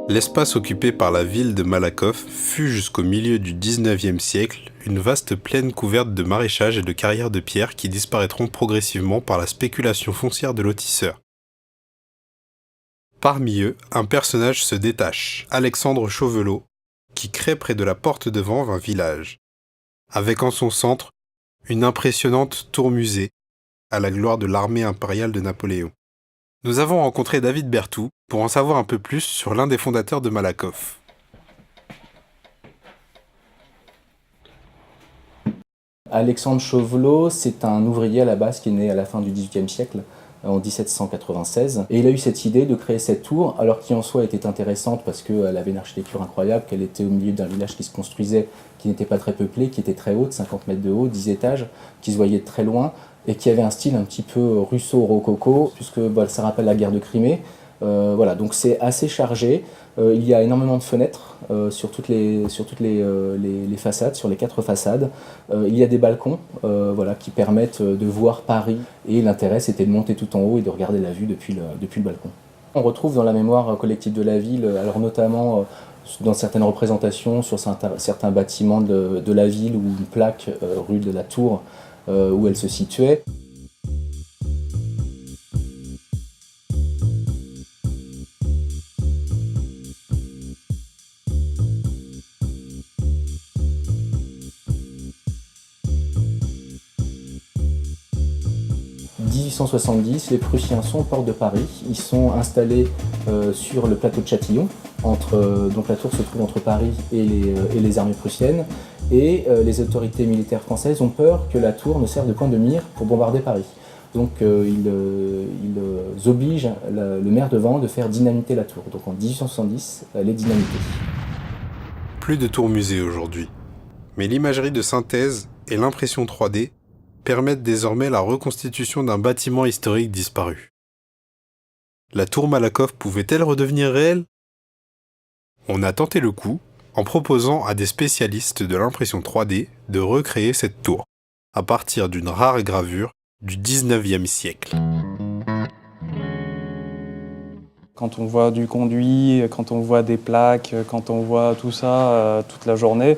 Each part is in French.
L'espace occupé par la ville de Malakoff fut jusqu'au milieu du XIXe siècle une vaste plaine couverte de maraîchages et de carrières de pierre qui disparaîtront progressivement par la spéculation foncière de lotisseurs. Parmi eux, un personnage se détache, Alexandre Chauvelot, qui crée près de la porte de Vanves un village, avec en son centre une impressionnante tour-musée à la gloire de l'armée impériale de Napoléon. Nous avons rencontré David Berthoud pour en savoir un peu plus sur l'un des fondateurs de Malakoff. Alexandre Chauvelot, c'est un ouvrier à la base qui est né à la fin du XVIIIe siècle, en 1796. Et il a eu cette idée de créer cette tour, alors qui en soi était intéressante parce qu'elle avait une architecture incroyable, qu'elle était au milieu d'un village qui se construisait, qui n'était pas très peuplé, qui était très haute, 50 mètres de haut, 10 étages, qui se voyait de très loin, et qui avait un style un petit peu russo-rococo, puisque ça rappelle la guerre de Crimée. Voilà, donc c'est assez chargé. Il y a énormément de fenêtres sur toutes les façades, sur les 4 façades. Il y a des balcons qui permettent de voir Paris. Et l'intérêt, c'était de monter tout en haut et de regarder la vue depuis le balcon. On retrouve dans la mémoire collective de la ville, alors notamment dans certaines représentations, sur certains bâtiments de la ville, ou une plaque rue de la Tour où elle se situait. En 1870, les Prussiens sont aux portes de Paris. Ils sont installés sur le plateau de Châtillon. Donc la tour se trouve entre Paris et les armées prussiennes. Et les autorités militaires françaises ont peur que la tour ne serve de point de mire pour bombarder Paris. Donc ils obligent le maire de Vanves de faire dynamiter la tour. Donc en 1870, elle est dynamitée. Plus de tour-musée aujourd'hui. Mais l'imagerie de synthèse et l'impression 3D permettent désormais la reconstitution d'un bâtiment historique disparu. La tour Malakoff pouvait-elle redevenir réelle ? On a tenté le coup en proposant à des spécialistes de l'impression 3D de recréer cette tour, à partir d'une rare gravure du XIXe siècle. Quand on voit du conduit, quand on voit des plaques, quand on voit tout ça toute la journée,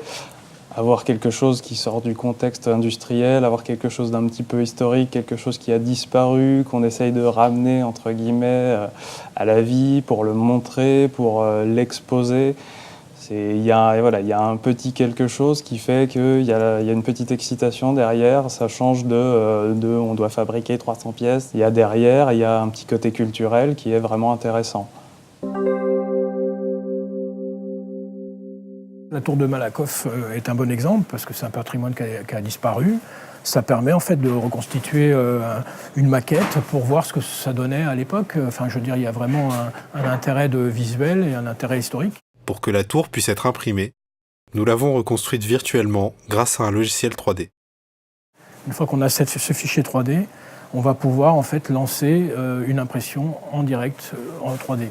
avoir quelque chose qui sort du contexte industriel, avoir quelque chose d'un petit peu historique, quelque chose qui a disparu, qu'on essaye de ramener, entre guillemets, à la vie, pour le montrer, pour l'exposer. Il y a un petit quelque chose qui fait qu'il y a une petite excitation derrière. Ça change de on doit fabriquer 300 pièces. Il y a un petit côté culturel qui est vraiment intéressant. La tour de Malakoff est un bon exemple parce que c'est un patrimoine qui a disparu. Ça permet en fait de reconstituer une maquette pour voir ce que ça donnait à l'époque. Enfin, je veux dire, il y a vraiment un intérêt visuel et un intérêt historique. Pour que la tour puisse être imprimée, nous l'avons reconstruite virtuellement grâce à un logiciel 3D. Une fois qu'on a ce fichier 3D, on va pouvoir en fait lancer une impression en direct en 3D.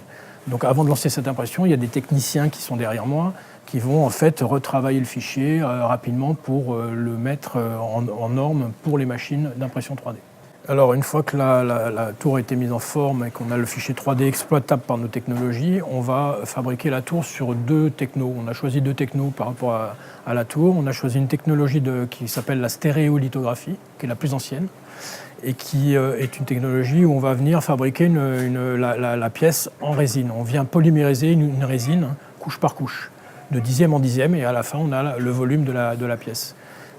Donc avant de lancer cette impression, il y a des techniciens qui sont derrière moi qui vont en fait retravailler le fichier rapidement pour le mettre en norme pour les machines d'impression 3D. Alors une fois que la tour a été mise en forme et qu'on a le fichier 3D exploitable par nos technologies, on va fabriquer la tour sur 2 technos. On a choisi 2 technos par rapport à la tour. On a choisi une technologie qui s'appelle la stéréolithographie, qui est la plus ancienne, et qui est une technologie où on va venir fabriquer la pièce en résine. On vient polymériser une résine couche par couche, de dixième en dixième, et à la fin on a le volume de la pièce.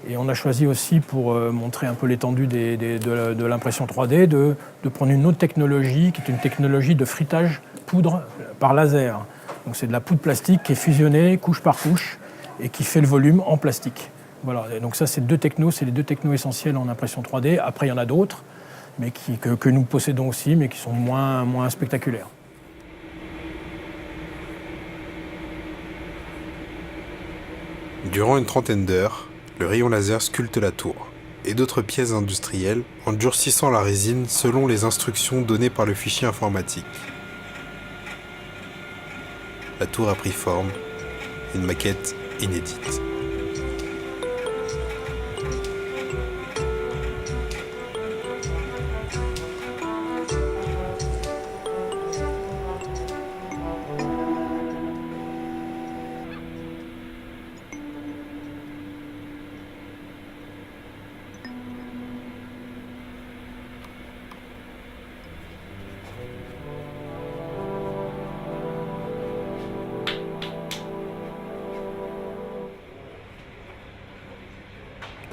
Et on a choisi aussi, pour montrer un peu l'étendue de l'impression 3D, de prendre une autre technologie, qui est une technologie de frittage poudre par laser. Donc c'est de la poudre plastique qui est fusionnée couche par couche et qui fait le volume en plastique. Voilà. Et donc ça, c'est les 2 technos essentiels en impression 3D. Après, il y en a d'autres, mais que nous possédons aussi, mais qui sont moins spectaculaires. Durant une trentaine d'heures, le rayon laser sculpte la tour et d'autres pièces industrielles en durcissant la résine selon les instructions données par le fichier informatique. La tour a pris forme, une maquette inédite.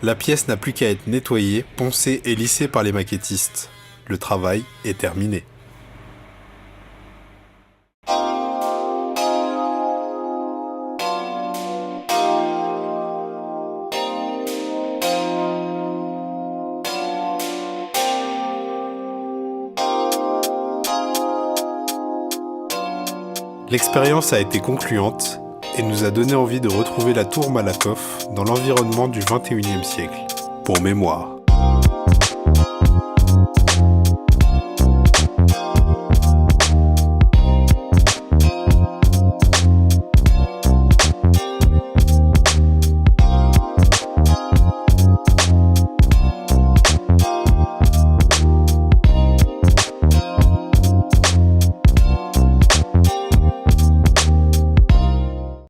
La pièce n'a plus qu'à être nettoyée, poncée et lissée par les maquettistes. Le travail est terminé. L'expérience a été concluante et nous a donné envie de retrouver la tour Malakoff dans l'environnement du XXIe siècle. Pour mémoire.